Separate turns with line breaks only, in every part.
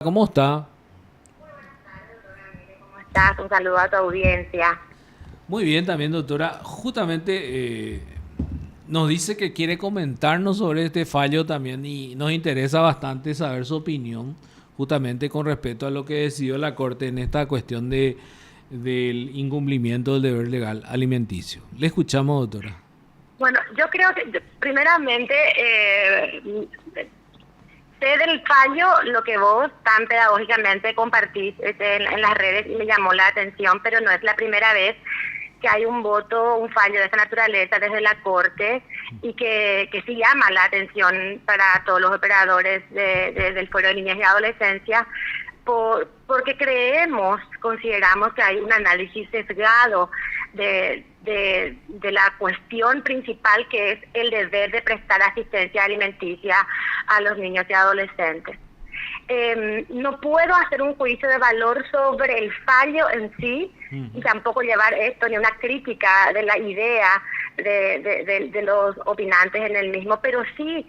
¿Cómo está?
¿Cómo estás? Un saludo a tu audiencia.
Muy bien también, doctora. Justamente nos dice que quiere comentarnos sobre este fallo también y nos interesa bastante saber su opinión, justamente con respecto a lo que decidió la Corte en esta cuestión del incumplimiento del deber legal alimenticio. Le escuchamos, doctora.
Bueno, yo creo que primeramente sé del fallo lo que vos tan pedagógicamente compartís en las redes y me llamó la atención, pero no es la primera vez que hay un voto, un fallo de esa naturaleza desde la Corte y que sí llama la atención para todos los operadores del Foro de Niñez y Adolescencia, porque consideramos que hay un análisis sesgado de la cuestión principal, que es el deber de prestar asistencia alimenticia a los niños y adolescentes. No puedo hacer un juicio de valor sobre el fallo en sí y tampoco llevar esto ni una crítica de la idea de los opinantes en el mismo, pero sí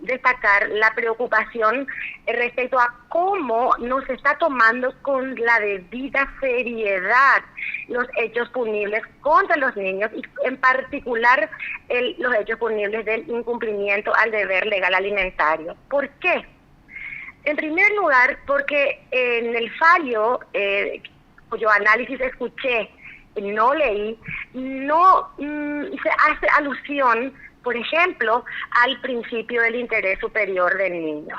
destacar la preocupación respecto a cómo no se está tomando con la debida seriedad los hechos punibles contra los niños y en particular los hechos punibles del incumplimiento al deber legal alimentario. ¿Por qué? En primer lugar, porque en el fallo, cuyo análisis escuché, no leí, no se hace alusión, por ejemplo, al principio del interés superior del niño.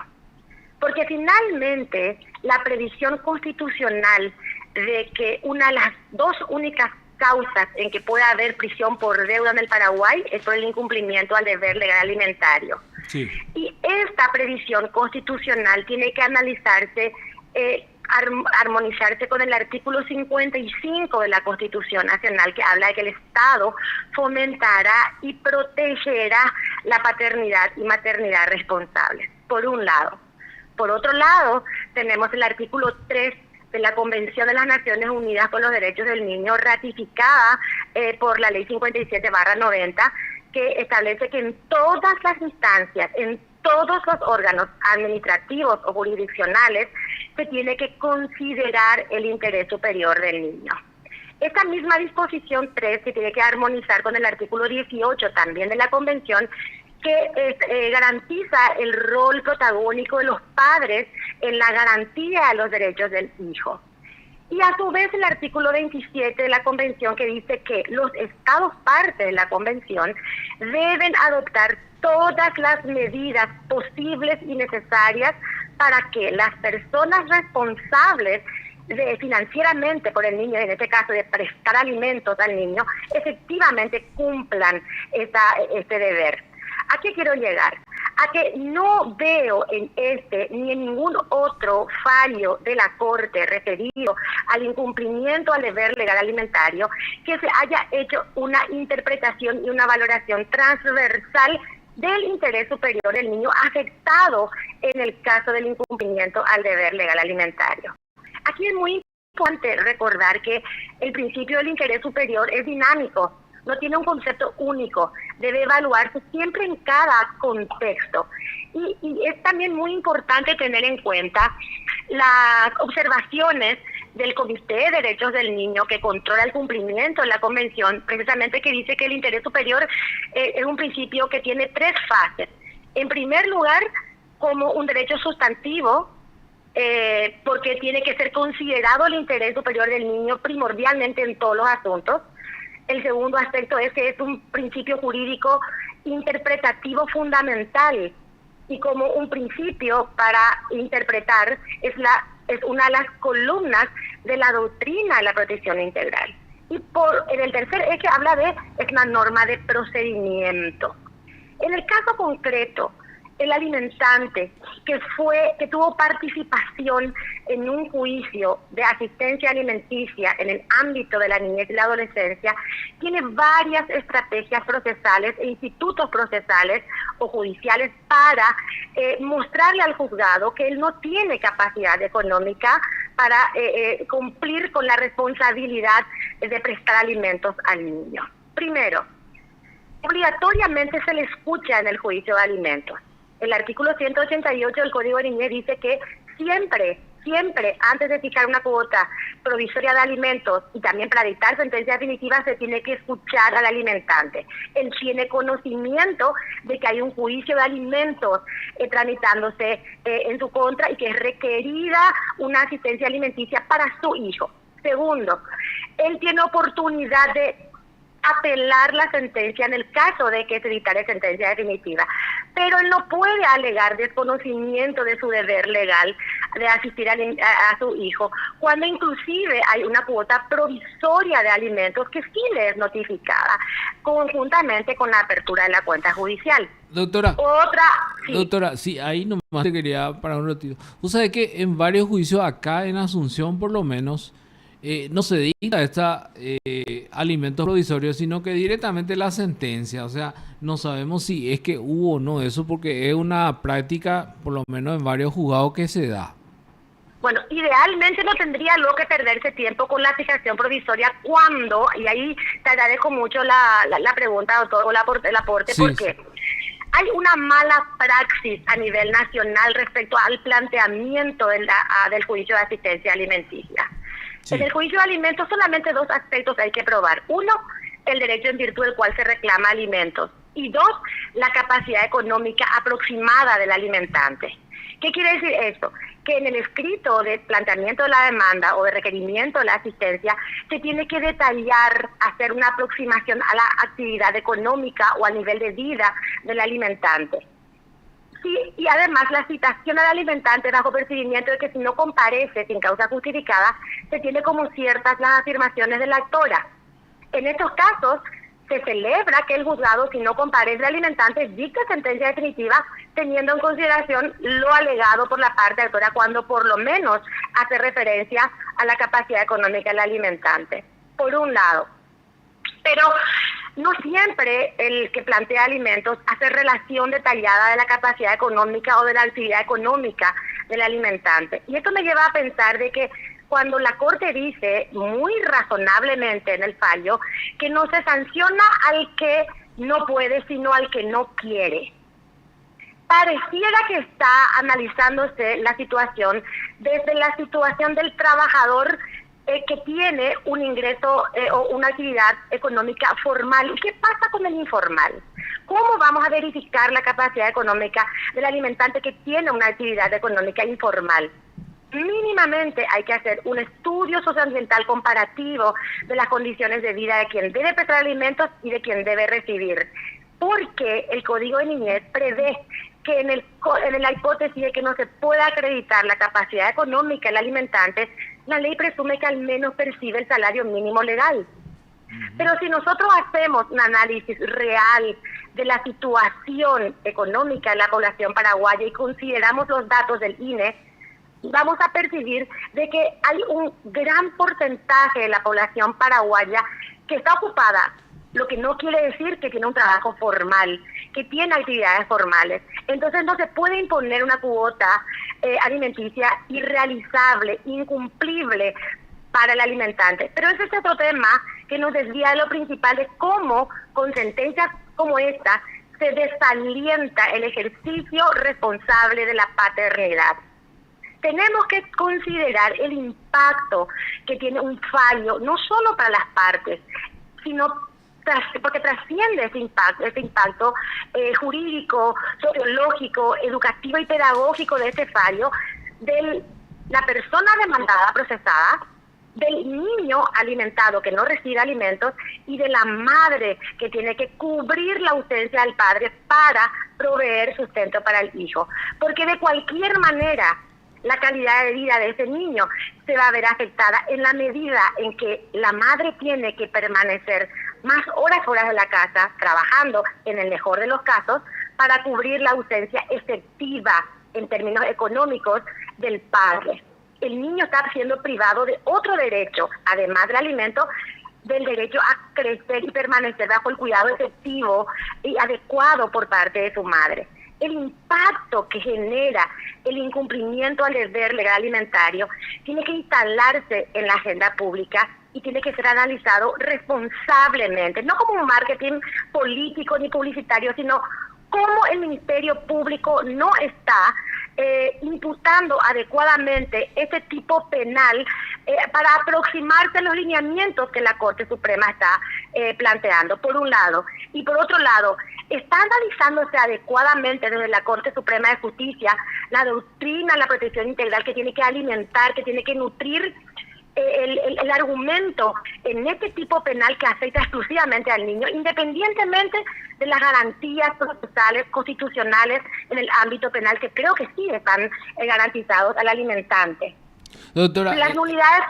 Porque finalmente la previsión constitucional de que una de las dos únicas causas en que pueda haber prisión por deuda en el Paraguay es por el incumplimiento al deber legal alimentario.
Sí.
Y esta previsión constitucional tiene que analizarse, armonizarse con el artículo 55 de la Constitución Nacional, que habla de que el Estado fomentará y protegerá la paternidad y maternidad responsables, por un lado. Por otro lado, tenemos el artículo 3 de la Convención de las Naciones Unidas por los Derechos del Niño, ratificada por la Ley 57/90, que establece que en todas las instancias, en todos los órganos administrativos o jurisdiccionales, se tiene que considerar el interés superior del niño. Esta misma disposición 3 se tiene que armonizar con el artículo 18 también de la Convención, que garantiza el rol protagónico de los padres en la garantía de los derechos del hijo. Y a su vez el artículo 27 de la Convención, que dice que los estados parte de la Convención deben adoptar todas las medidas posibles y necesarias para que las personas responsables financieramente por el niño, en este caso de prestar alimentos al niño, efectivamente cumplan este deber. ¿A qué quiero llegar? A que no veo en este ni en ningún otro fallo de la Corte referido al incumplimiento al deber legal alimentario que se haya hecho una interpretación y una valoración transversal del interés superior del niño afectado en el caso del incumplimiento al deber legal alimentario. Aquí es muy importante recordar que el principio del interés superior es dinámico, no tiene un concepto único, debe evaluarse siempre en cada contexto. Y es también muy importante tener en cuenta las observaciones del Comité de Derechos del Niño, que controla el cumplimiento de la Convención, precisamente, que dice que el interés superior es un principio que tiene tres fases. En primer lugar, como un derecho sustantivo, porque tiene que ser considerado el interés superior del niño primordialmente en todos los asuntos. El segundo aspecto es que es un principio jurídico interpretativo fundamental y como un principio para interpretar es una de las columnas de la doctrina de la protección integral. Y en el tercer eje es una norma de procedimiento. En el caso concreto, el alimentante que tuvo participación en un juicio de asistencia alimenticia en el ámbito de la niñez y la adolescencia, tiene varias estrategias procesales e institutos procesales o judiciales para mostrarle al juzgado que él no tiene capacidad económica para cumplir con la responsabilidad de prestar alimentos al niño. Primero, obligatoriamente se le escucha en el juicio de alimentos. El artículo 188 del Código de Niñez dice que siempre, antes de fijar una cuota provisoria de alimentos y también para dictar sentencia definitiva, se tiene que escuchar al alimentante. Él tiene conocimiento de que hay un juicio de alimentos tramitándose en su contra y que es requerida una asistencia alimenticia para su hijo. Segundo, él tiene oportunidad de apelar la sentencia en el caso de que se dictare sentencia definitiva, pero él no puede alegar desconocimiento de su deber legal de asistir a su hijo, cuando inclusive hay una cuota provisoria de alimentos que sí le es notificada, conjuntamente con la apertura de la cuenta judicial.
Doctora,
Sí.
doctora, sí, ahí nomás te quería parar un ratito. Vos sabés que en varios juicios acá en Asunción, por lo menos, no se dicta alimentos provisorios, sino que directamente la sentencia. O sea, no sabemos si es que hubo o no eso, porque es una práctica, por lo menos en varios juzgados, que se da.
Bueno, idealmente no tendría luego que perderse tiempo con la fijación provisoria cuando, y ahí te agradezco mucho la pregunta, doctor, o el aporte,
Sí,
porque hay una mala praxis a nivel nacional respecto al planteamiento del juicio de asistencia alimenticia.
sí.
En el juicio de alimentos solamente dos aspectos hay que probar. Uno, el derecho en virtud del cual se reclama alimentos. Y dos, la capacidad económica aproximada del alimentante. ¿Qué quiere decir esto? Que en el escrito de planteamiento de la demanda o de requerimiento de la asistencia se tiene que detallar, hacer una aproximación a la actividad económica o al nivel de vida del alimentante. Sí, y además la citación al alimentante bajo percibimiento de que si no comparece sin causa justificada, se tiene como ciertas las afirmaciones de la actora. En estos casos, se celebra que el juzgado, si no comparece al alimentante, dicta sentencia definitiva teniendo en consideración lo alegado por la parte actora cuando por lo menos hace referencia a la capacidad económica del alimentante. Por un lado. Pero no siempre el que plantea alimentos hace relación detallada de la capacidad económica o de la actividad económica del alimentante. Y esto me lleva a pensar de que cuando la Corte dice muy razonablemente en el fallo que no se sanciona al que no puede, sino al que no quiere, pareciera que está analizándose la situación desde la situación del trabajador que tiene un ingreso o una actividad económica formal. ¿Y qué pasa con el informal? ¿Cómo vamos a verificar la capacidad económica del alimentante que tiene una actividad económica informal? Mínimamente hay que hacer un estudio socioambiental comparativo de las condiciones de vida de quien debe prestar alimentos y de quien debe recibir. Porque el Código de Niñez prevé que en la hipótesis de que no se pueda acreditar la capacidad económica del alimentante, la ley presume que al menos percibe el salario mínimo legal. Pero si nosotros hacemos un análisis real de la situación económica de la población paraguaya y consideramos los datos del INE, vamos a percibir de que hay un gran porcentaje de la población paraguaya que está ocupada, lo que no quiere decir que tiene un trabajo formal, que tiene actividades formales. Entonces no se puede imponer una cuota alimenticia irrealizable, incumplible para el alimentante. Pero ese es otro tema que nos desvía de lo principal de cómo con sentencias como esta se desalienta el ejercicio responsable de la paternidad. Tenemos que considerar el impacto que tiene un fallo, no solo para las partes, sino porque trasciende ese impacto jurídico, sociológico, educativo y pedagógico de este fallo, de la persona demandada, procesada, del niño alimentado que no recibe alimentos y de la madre que tiene que cubrir la ausencia del padre para proveer sustento para el hijo. Porque de cualquier manera, la calidad de vida de ese niño se va a ver afectada en la medida en que la madre tiene que permanecer más horas fuera de la casa, trabajando en el mejor de los casos, para cubrir la ausencia efectiva en términos económicos del padre. El niño está siendo privado de otro derecho, además del alimento, del derecho a crecer y permanecer bajo el cuidado efectivo y adecuado por parte de su madre. El impacto que genera el incumplimiento al deber legal alimentario tiene que instalarse en la agenda pública y tiene que ser analizado responsablemente, no como un marketing político ni publicitario, sino cómo el Ministerio Público no está imputando adecuadamente este tipo penal para aproximarse a los lineamientos que la Corte Suprema está planteando, por un lado. Y por otro lado, está analizándose adecuadamente desde la Corte Suprema de Justicia la doctrina, la protección integral que tiene que alimentar, que tiene que nutrir el argumento en este tipo penal que afecta exclusivamente al niño, independientemente de las garantías procesales, constitucionales en el ámbito penal, que creo que sí están garantizados al alimentante.
Doctora,
las nulidades,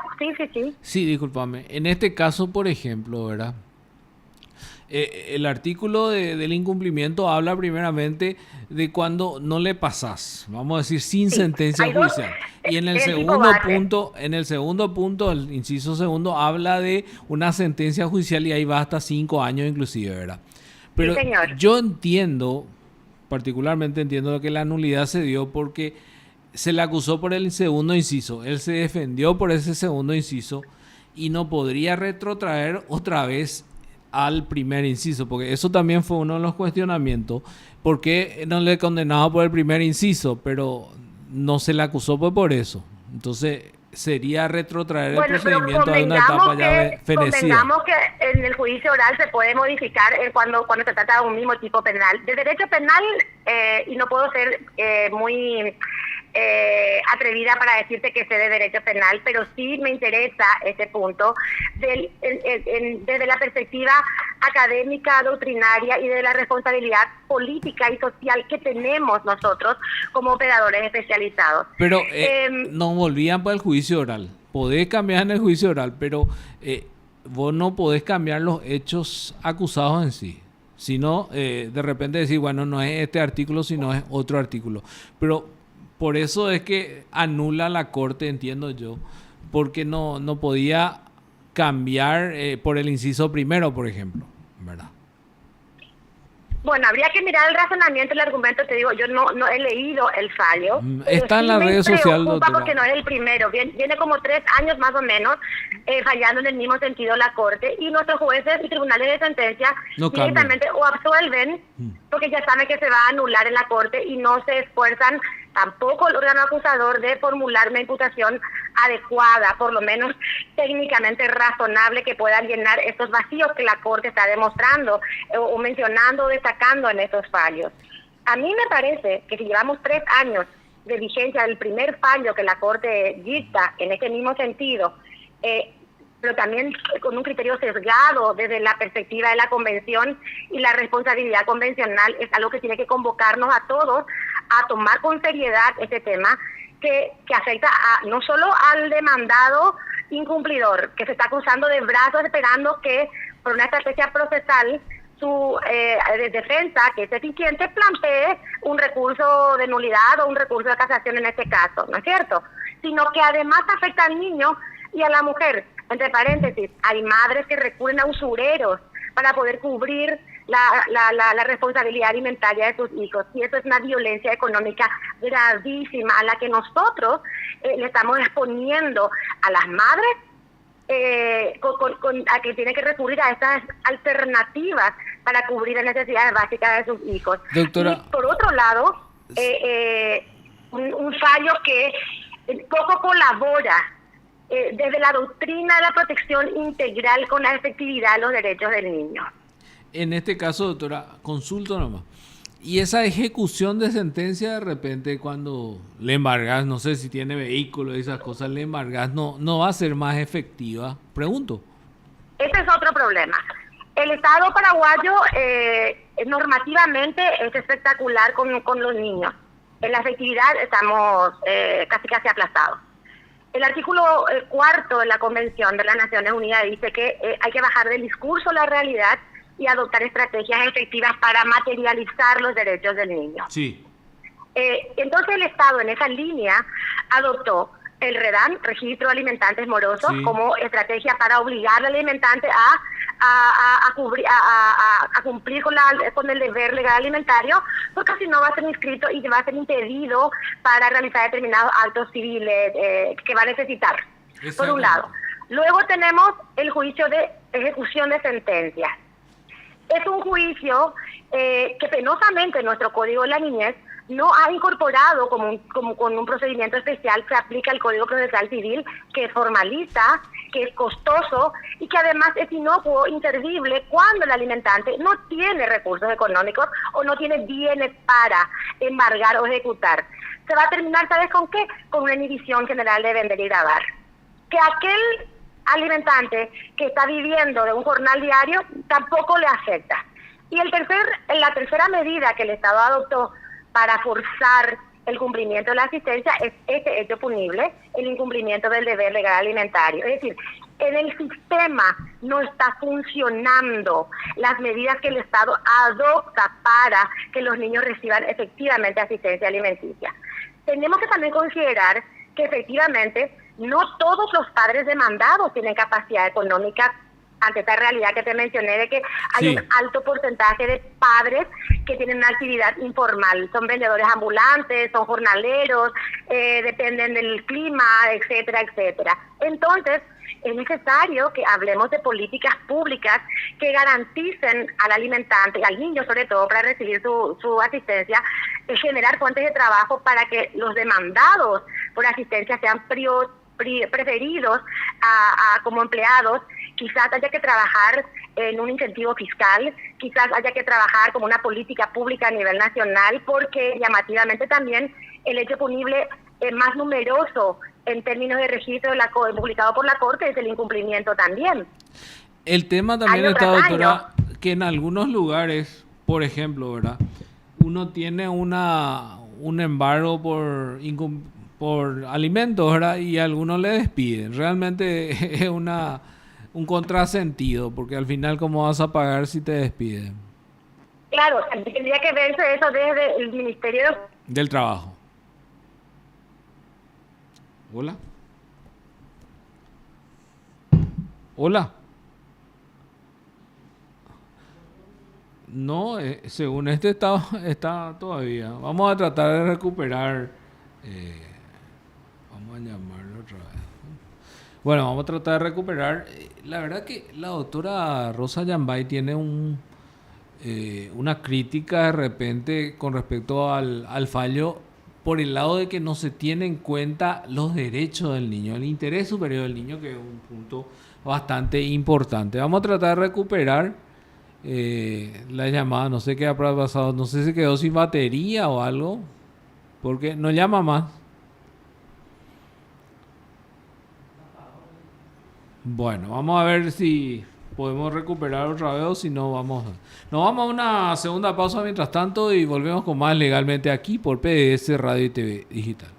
sí.
Sí, discúlpame. En este caso, por ejemplo, ¿verdad? El artículo del incumplimiento habla primeramente de cuando no le pasás, vamos a decir, sin sentencia judicial. Y en el segundo punto, el inciso segundo, habla de una sentencia judicial y ahí va hasta 5 años inclusive, ¿verdad? Pero
sí,
yo particularmente entiendo que la nulidad se dio porque se le acusó por el segundo inciso, él se defendió por ese segundo inciso y no podría retrotraer otra vez al primer inciso, porque eso también fue uno de los cuestionamientos. ¿Por qué no le condenaba por el primer inciso, pero no se le acusó por eso? Entonces sería retrotraer el procedimiento a una etapa ya fenecida.
Convengamos que en el juicio oral se puede modificar cuando se trata de un mismo tipo penal. De derecho penal, y no puedo ser muy atrevida para decirte que sé de derecho penal, pero sí me interesa ese punto desde la perspectiva académica, doctrinaria y de la responsabilidad política y social que tenemos nosotros como operadores especializados.
Pero no volvían para el juicio oral. Podés cambiar en el juicio oral, pero vos no podés cambiar los hechos acusados en sí. Sino, de repente decir, bueno, no es este artículo, sino es otro artículo. Pero por eso es que anula la Corte, entiendo yo, porque no podía cambiar por el inciso primero, por ejemplo, ¿verdad?
Bueno, habría que mirar el razonamiento, el argumento, te digo, yo no he leído el fallo.
Está en las redes sociales, doctora.
Porque no es el primero, viene como 3 años más o menos fallando en el mismo sentido la Corte, y nuestros jueces y tribunales de sentencia directamente o absuelven, porque ya saben que se va a anular en la Corte y no se esfuerzan tampoco el órgano acusador de formular una imputación adecuada, por lo menos técnicamente razonable, que pueda llenar estos vacíos que la Corte está demostrando o mencionando o destacando en estos fallos. A mí me parece que si llevamos 3 años de vigencia del primer fallo que la Corte dicta en este mismo sentido, pero también con un criterio sesgado desde la perspectiva de la convención y la responsabilidad convencional, es algo que tiene que convocarnos a todos a tomar con seriedad este tema que afecta no solo al demandado incumplidor, que se está acusando de brazos esperando que por una estrategia procesal su defensa, que es eficiente, plantee un recurso de nulidad o un recurso de casación en este caso, ¿no es cierto? Sino que además afecta al niño y a la mujer. Entre paréntesis, hay madres que recurren a usureros para poder cubrir la responsabilidad alimentaria de sus hijos, y eso es una violencia económica gravísima a la que nosotros le estamos exponiendo a las madres a que tienen que recurrir a estas alternativas para cubrir las necesidades básicas de sus hijos.
Doctora,
y por otro lado, un fallo que poco colabora desde la doctrina de la protección integral con la efectividad de los derechos del niño.
En este caso, doctora, consulto nomás. Y esa ejecución de sentencia, de repente, cuando le embargas, no sé si tiene vehículo y esas cosas, le embargas, no va a ser más efectiva. Pregunto.
Ese es otro problema. El Estado paraguayo normativamente es espectacular con los niños. En la efectividad estamos casi aplastados. El artículo 4 de la Convención de las Naciones Unidas dice que hay que bajar del discurso la realidad y adoptar estrategias efectivas para materializar los derechos del niño.
Sí.
Entonces el Estado en esa línea adoptó el REDAM, Registro de Alimentantes Morosos, sí, como estrategia para obligar al alimentante a cumplir con el deber legal alimentario, porque si no va a ser inscrito y va a ser impedido para realizar determinados actos civiles que va a necesitar, por un lado. Luego tenemos el juicio de ejecución de sentencias. Es un juicio que penosamente en nuestro Código de la Niñez no ha incorporado como con un procedimiento especial, se aplica el Código Procesal Civil, que formaliza, que es costoso y que además es inocuo, inservible cuando el alimentante no tiene recursos económicos o no tiene bienes para embargar o ejecutar. Se va a terminar, ¿sabes con qué? Con una inhibición general de vender y gravar. Que aquel alimentante que está viviendo de un jornal diario tampoco le afecta. Y la tercera medida que el Estado adoptó para forzar el cumplimiento de la asistencia es este hecho punible, el incumplimiento del deber legal alimentario. Es decir, en el sistema no está funcionando las medidas que el Estado adopta para que los niños reciban efectivamente asistencia alimenticia. Tenemos que también considerar que efectivamente no todos los padres demandados tienen capacidad económica ante esta realidad que te mencioné de que hay un alto porcentaje de padres que tienen una actividad informal, son vendedores ambulantes, son jornaleros, dependen del clima, etcétera, etcétera. Entonces, es necesario que hablemos de políticas públicas que garanticen al alimentante, al niño sobre todo, para recibir su asistencia, generar fuentes de trabajo para que los demandados por asistencia sean preferidos como empleados. Quizás haya que trabajar en un incentivo fiscal, quizás haya que trabajar como una política pública a nivel nacional, porque llamativamente también el hecho punible más numeroso en términos de registro publicado por la Corte es el incumplimiento también.
El tema también está, doctora, que en algunos lugares, por ejemplo, ¿verdad? Uno tiene un embargo por alimentos, ¿verdad? Y a algunos le despiden. Realmente es un contrasentido, porque al final, ¿cómo vas a pagar si te despiden?
Claro, tendría que verse eso desde el Ministerio
del Trabajo. Hola. Hola. No, según está todavía. Vamos a tratar de recuperar. Vamos a llamarlo otra vez. Bueno, vamos a tratar de recuperar. La verdad que la doctora Rosa Yambay tiene una crítica de repente con respecto al fallo por el lado de que no se tiene en cuenta los derechos del niño, el interés superior del niño, que es un punto bastante importante. Vamos a tratar de recuperar la llamada. No sé qué ha pasado, no sé si quedó sin batería o algo, porque no llama más. Bueno, vamos a ver si podemos recuperar otra vez o si no nos vamos a una segunda pausa mientras tanto y volvemos con más Legalmente aquí por PDS Radio y TV Digital.